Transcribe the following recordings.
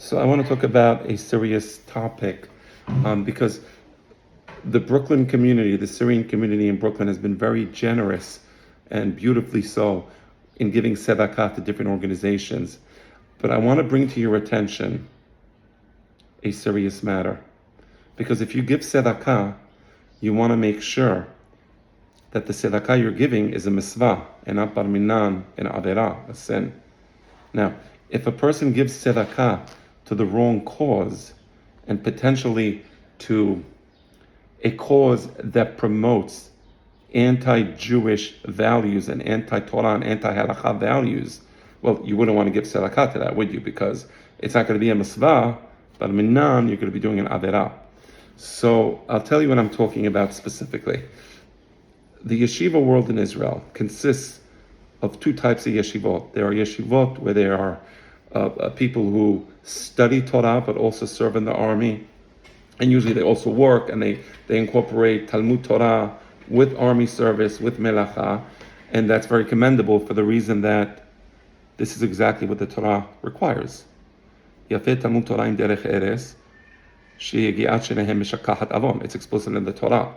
So I want to talk about a serious topic because the Brooklyn community, the Syrian community in Brooklyn, has been very generous and beautifully so in giving tzedakah to different organizations. But I want to bring to your attention a serious matter. Because if you give tzedakah, you want to make sure that the tzedakah you're giving is a mitzvah and not bar minan, an averah, a sin. Now, if a person gives tzedakah to the wrong cause and potentially to a cause that promotes anti-Jewish values and anti-Torah and anti-halakha values, well, you wouldn't want to give tzedakah to that, would you? Because it's not going to be a mitzvah, but minan, you're going to be doing an averah. So I'll tell you what I'm talking about specifically. The yeshiva world in Israel consists of two types of yeshivot. There are yeshivot where there are people who study Torah but also serve in the army. And usually they also work and they incorporate Talmud Torah with army service, with melacha. And that's very commendable for the reason that this is exactly what the Torah requires. Yafeh Talmud Torah im derech eres, sheyegiat shenehem meshakahat avon. It's explicit in the Torah.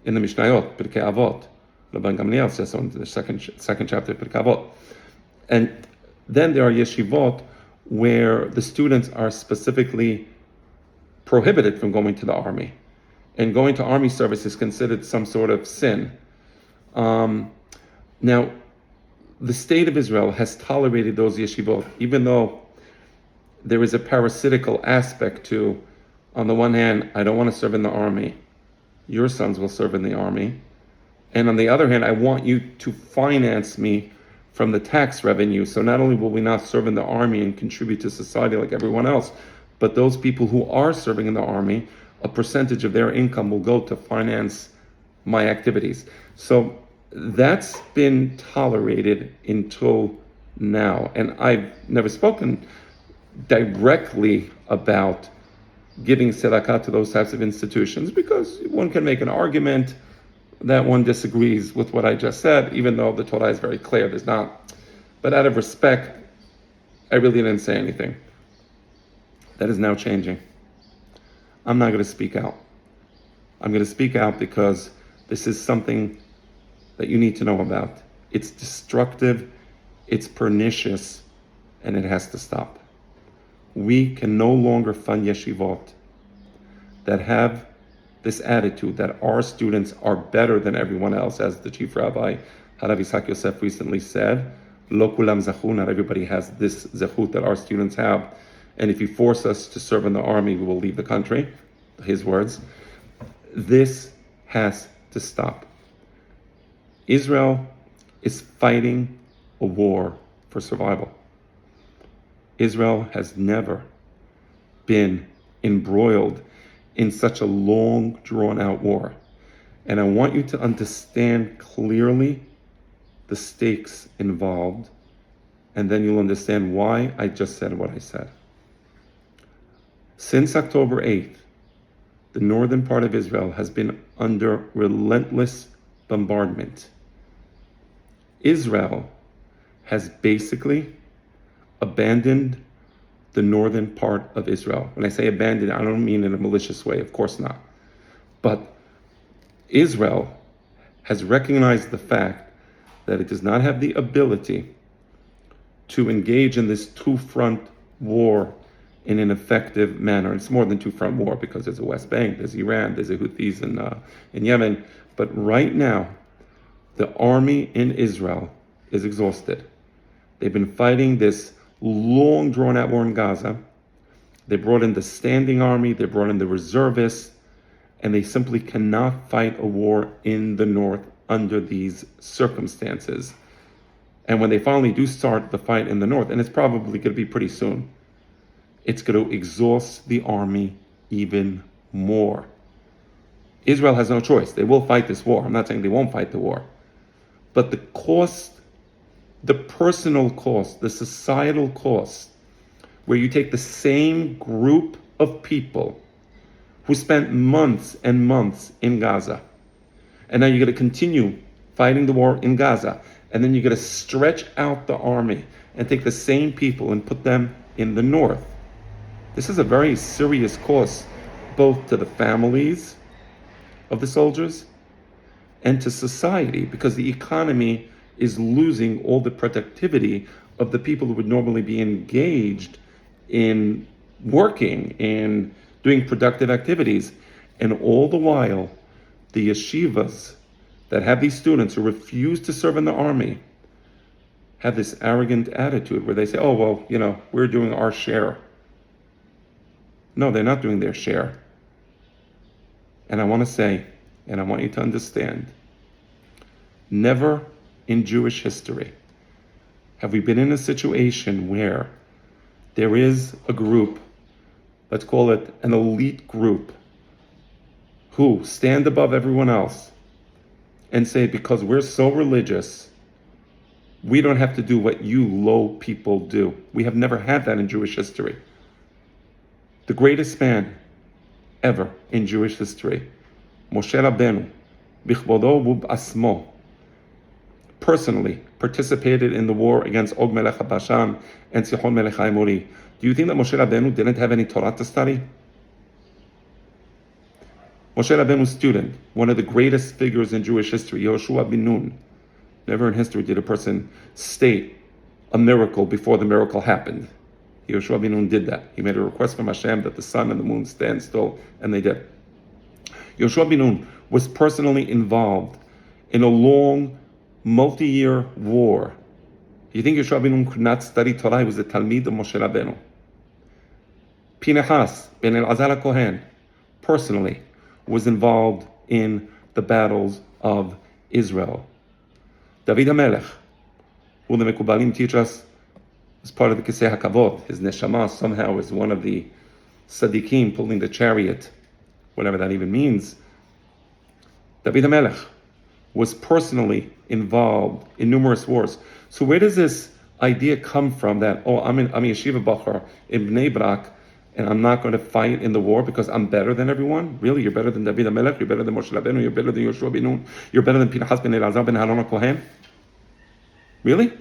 In the Mishnayot, Pirkei Avot. Rabban Gamliel says so in the second chapter of Pirkei Avot. And then there are yeshivot where the students are specifically prohibited from going to the army. And going to army service is considered some sort of sin. Now, the state of Israel has tolerated those yeshivot, even though there is a parasitical aspect to, on the one hand, I don't want to serve in the army. Your sons will serve in the army. And on the other hand, I want you to finance me from the tax revenue. So not only will we not serve in the army and contribute to society like everyone else, but those people who are serving in the army, a percentage of their income will go to finance my activities. So that's been tolerated until now. And I've never spoken directly about giving tzedakah to those types of institutions because one can make an argument that one disagrees with what I just said, even though the Torah is very clear, there's not. But out of respect, I really didn't say anything. That is now changing. I'm not going to speak out. I'm going to speak out because this is something that you need to know about. It's destructive, it's pernicious, and it has to stop. We can no longer fund yeshivot that have this attitude that our students are better than everyone else, as the chief rabbi, Harav Yitzhak Yosef, recently said. Lo kulam zachu, not everybody has this zechut that our students have. And if you force us to serve in the army, we will leave the country. His words. This has to stop. Israel is fighting a war for survival. Israel has never been embroiled in such a long, drawn-out war. And I want you to understand clearly the stakes involved, and then you'll understand why I just said what I said. Since October 8th, the northern part of Israel has been under relentless bombardment. Israel has basically abandoned the northern part of Israel. When I say abandoned, I don't mean in a malicious way, of course not. But Israel has recognized the fact that it does not have the ability to engage in this two-front war in an effective manner. It's more than two-front war because there's a West Bank, there's Iran, there's the Houthis in Yemen. But right now, the army in Israel is exhausted. They've been fighting this long drawn-out war in Gaza. They brought in the standing army, they brought in the reservists, and they simply cannot fight a war in the north under these circumstances. And when they finally do start the fight in the north, and it's probably going to be pretty soon, it's going to exhaust the army even more. Israel has no choice. They will fight this war. I'm not saying they won't fight the war. But the cost, the personal cost, the societal cost, where you take the same group of people who spent months and months in Gaza, and now you're going to continue fighting the war in Gaza, and then you're going to stretch out the army and take the same people and put them in the north. This is a very serious cost, both to the families of the soldiers and to society, because the economy is losing all the productivity of the people who would normally be engaged in working, in doing productive activities. And all the while, the yeshivas that have these students who refuse to serve in the army have this arrogant attitude where they say, oh, well, we're doing our share. No, they're not doing their share. And I want to say, and I want you to understand, never in Jewish history have we been in a situation where there is a group, let's call it an elite group, who stand above everyone else and say, because we're so religious, we don't have to do what you low people do. We have never had that in Jewish history. The greatest man ever in Jewish history, Moshe Rabbeinu, bichvodo ub'asmo, personally participated in the war against Og Melech HaBashan and Sichon Melech HaEmori. Do you think that Moshe Rabbeinu didn't have any Torah to study? Moshe Rabbeinu's student, one of the greatest figures in Jewish history, Yehoshua bin Nun. Never in history did a person state a miracle before the miracle happened. Yehoshua bin Nun did that. He made a request from Hashem that the sun and the moon stand still, and they did. Yehoshua bin Nun was personally involved in a long, multi-year war. You think Yehoshua bin Nun could not study Torah? He was a Talmid of Moshe Rabbeinu. Pinchas ben Elazar HaKohen personally was involved in the battles of Israel. David HaMelech, who the Mekubalim teach us is part of the Kisei HaKavod. His neshama somehow is one of the tzaddikim pulling the chariot, whatever that even means. David HaMelech was personally involved in numerous wars. So where does this idea come from that, I'm a yeshiva bachar in Bnei Brak, and I'm not going to fight in the war because I'm better than everyone? Really? You're better than David HaMelech? You're better than Moshe Rabbeinu? You're better than Yehoshua bin Nun? You're better than Pinchas ben Elazar ben Aaron HaKohen? Really?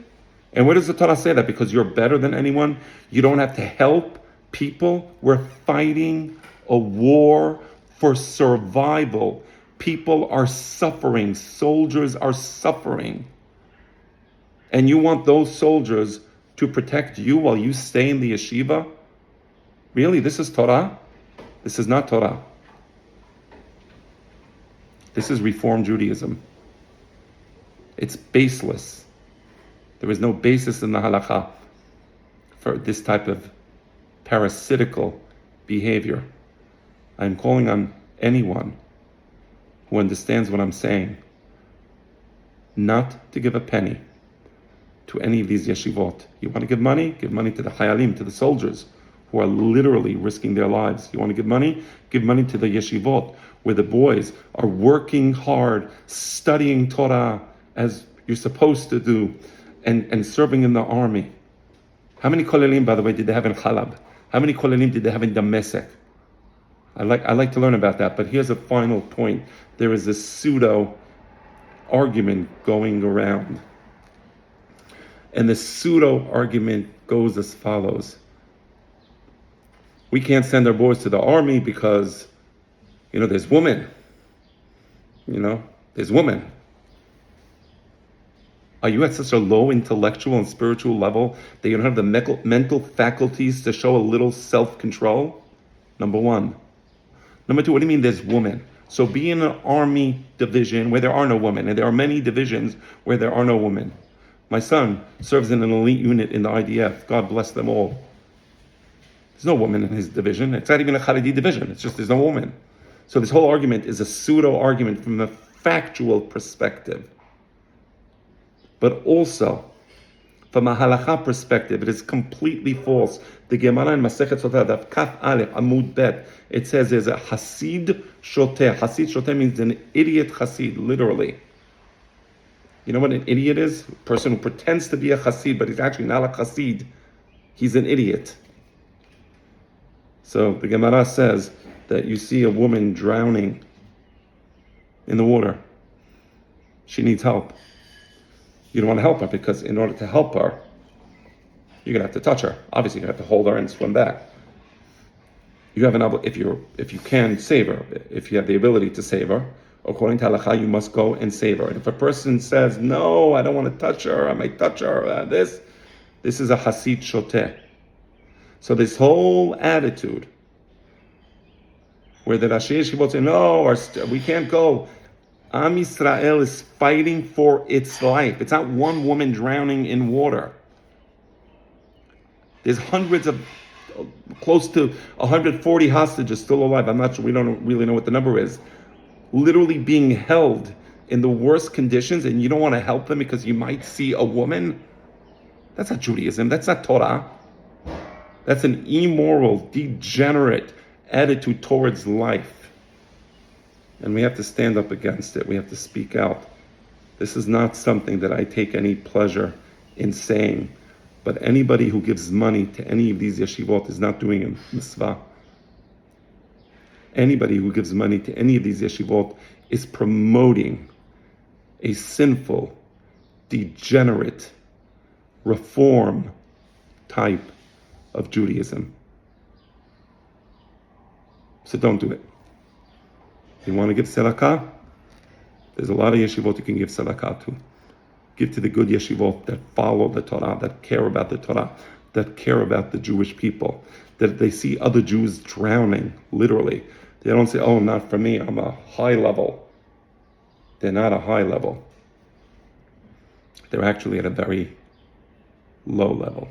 And where does the Torah say that? Because you're better than anyone, you don't have to help people? We're fighting a war for survival. People are suffering. Soldiers are suffering. And you want those soldiers to protect you while you stay in the yeshiva? Really? This is Torah? This is not Torah. This is Reform Judaism. It's baseless. There is no basis in the halakha for this type of parasitical behavior. I'm calling on anyone who understands what I'm saying not to give a penny to any of these yeshivot. You want to give money? Give money to the hayalim, to the soldiers who are literally risking their lives. You want to give money? Give money to the yeshivot, where the boys are working hard, studying Torah as you're supposed to do, and serving in the army. How many kolelim, by the way, did they have in Chalab? How many kolelim did they have in Damascus? I like to learn about that, but here's a final point. There is a pseudo-argument going around. And the pseudo-argument goes as follows. We can't send our boys to the army because, there's women. There's women. Are you at such a low intellectual and spiritual level that you don't have the mental faculties to show a little self-control? Number one. Number two, what do you mean there's women? So be in an army division where there are no women, and there are many divisions where there are no women. My son serves in an elite unit in the IDF. God bless them all. There's no woman in his division. It's not even a Haredi division. It's just there's no woman. So this whole argument is a pseudo-argument from a factual perspective. But also, from a halakha perspective, it is completely false. The Gemara in Masechet Sotah, Daf Kaf Aleph, Amud Bet, it says there's a Hasid Shoteh. Hasid Shoteh means an idiot Hasid, literally. You know what an idiot is? A person who pretends to be a Hasid, but he's actually not a Hasid. He's an idiot. So the Gemara says that you see a woman drowning in the water. She needs help. You don't want to help her because in order to help her, you're going to have to touch her. Obviously, you're going to have to hold her and swim back. You have an if you can save her, if you have the ability to save her, according to halakha, you must go and save her. And if a person says, no, I don't want to touch her, I might touch her, this is a hasid shoteh. So this whole attitude, where the Rashi Yeshivot say, no, we can't go. Am Yisrael is fighting for its life. It's not one woman drowning in water. There's hundreds of, close to 140 hostages still alive. I'm not sure, we don't really know what the number is. Literally being held in the worst conditions, and you don't want to help them because you might see a woman. That's not Judaism. That's not Torah. That's an immoral, degenerate attitude towards life. And we have to stand up against it. We have to speak out. This is not something that I take any pleasure in saying. But anybody who gives money to any of these yeshivot is not doing a mitzvah. Anybody who gives money to any of these yeshivot is promoting a sinful, degenerate, reform type of Judaism. So don't do it. If you want to give tzedakah, there's a lot of yeshivot you can give tzedakah to. Give to the good yeshivot that follow the Torah, that care about the Torah, that care about the Jewish people, that they see other Jews drowning, literally. They don't say, oh, not for me, I'm a high level. They're not a high level. They're actually at a very low level.